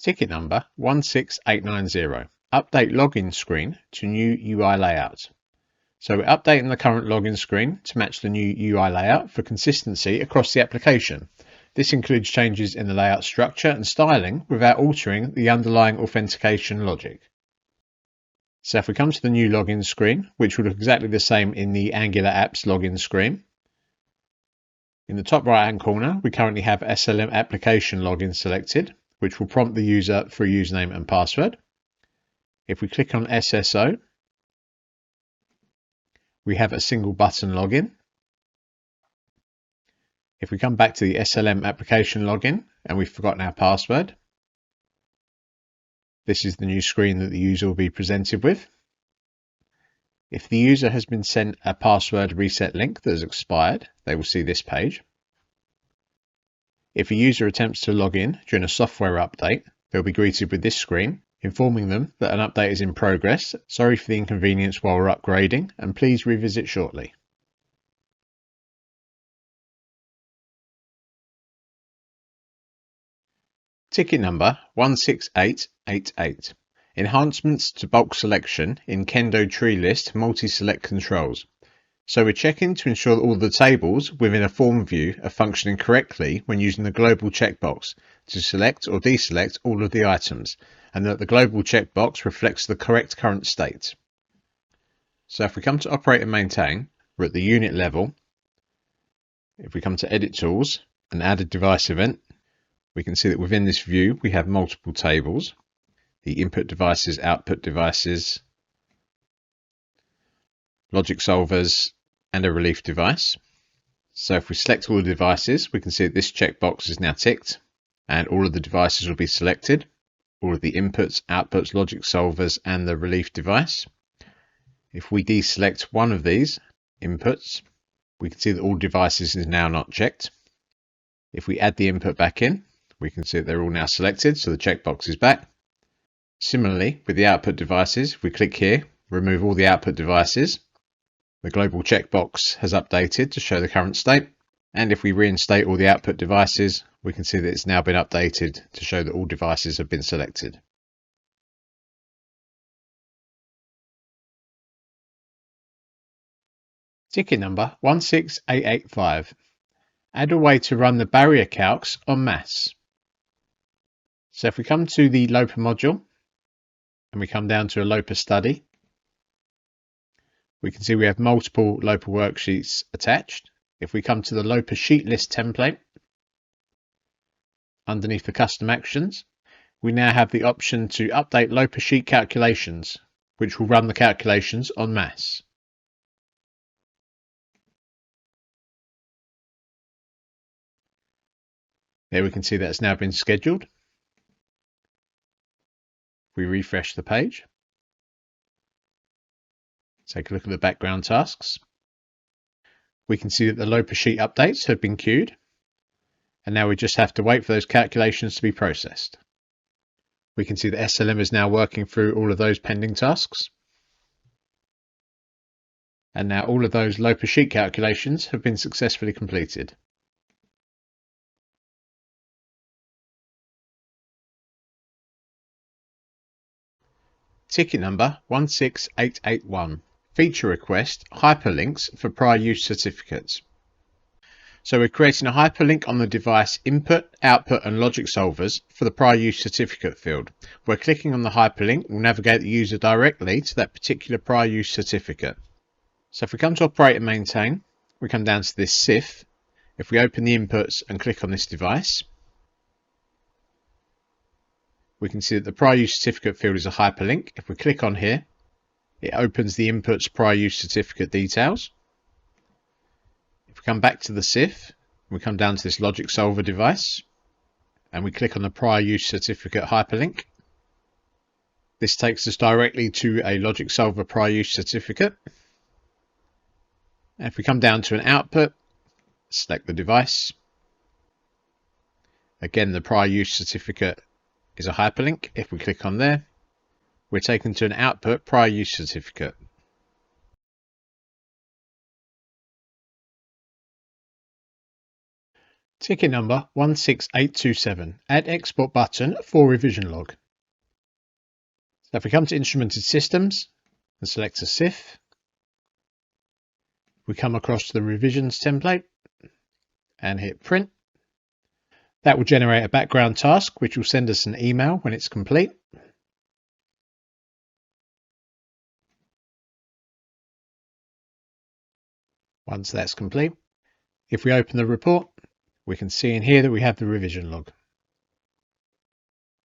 Ticket number 16890. Update login screen to new UI layout. So we're updating the current login screen to match the new UI layout for consistency across the application. This includes changes in the layout structure and styling without altering the underlying authentication logic. So if we come to the new login screen, which will look exactly the same in the Angular apps login screen, in the top right hand corner we currently have SLM application login selected, which will prompt the user for a username and password. If we click on SSO, we have a single button login. If we come back to the SLM application login and we've forgotten our password, this is the new screen that the user will be presented with. If the user has been sent a password reset link that has expired, they will see this page. If a user attempts to log in during a software update, they'll be greeted with this screen, informing them that an update is in progress. Sorry for the inconvenience while we're upgrading, and please revisit shortly. Ticket number 16888. Enhancements to bulk selection in Kendo TreeList multi-select controls. So we're checking to ensure that all the tables within a form view are functioning correctly when using the global checkbox to select or deselect all of the items, and that the global checkbox reflects the correct current state. So if we come to operate and maintain, we're at the unit level. If we come to edit tools and add a device event, we can see that within this view we have multiple tables: the input devices, output devices, logic solvers, and a relief device. So if we select all the devices, we can see that this checkbox is now ticked and all of the devices will be selected, all of the inputs, outputs, logic solvers, and the relief device. If we deselect one of these inputs, we can see that all devices is now not checked. If we add the input back in, we can see that they're all now selected, so the checkbox is back. Similarly, with the output devices, if we click here, remove all the output devices, the global checkbox has updated to show the current state. And if we reinstate all the output devices, we can see that it's now been updated to show that all devices have been selected. Ticket number 16885. Add a way to run the Barrier Calcs en masse. So if we come to the LOPA module and we come down to a LOPA study, we can see we have multiple LOPA worksheets attached. If we come to the LOPA sheet list template, underneath the custom actions, we now have the option to update LOPA sheet calculations, which will run the calculations en masse. There we can see that it's now been scheduled. If we refresh the page, take a look at the background tasks, we can see that the LOPA sheet updates have been queued, and now we just have to wait for those calculations to be processed. We can see that SLM is now working through all of those pending tasks, and now all of those LOPA sheet calculations have been successfully completed. Ticket number 16881. Feature request hyperlinks for prior use certificates. So we're creating a hyperlink on the device input, output, and logic solvers for the prior use certificate field. Where clicking on the hyperlink will navigate the user directly to that particular prior use certificate. So if we come to operate and maintain, we come down to this CIF. If we open the inputs and click on this device, we can see that the prior use certificate field is a hyperlink. If we click on here, it opens the inputs prior use certificate details. If we come back to the CIF, we come down to this logic solver device and we click on the prior use certificate hyperlink. This takes us directly to a logic solver prior use certificate. And if we come down to an output, select the device. Again, the prior use certificate is a hyperlink. If we click on there, we're taken to an output prior use certificate. Ticket number 16827. Add export button for revision log. So if we come to Instrumented Systems and select a SIF, we come across to the revisions template and hit print. That will generate a background task which will send us an email when it's complete. Once that's complete, if we open the report, we can see in here that we have the revision log.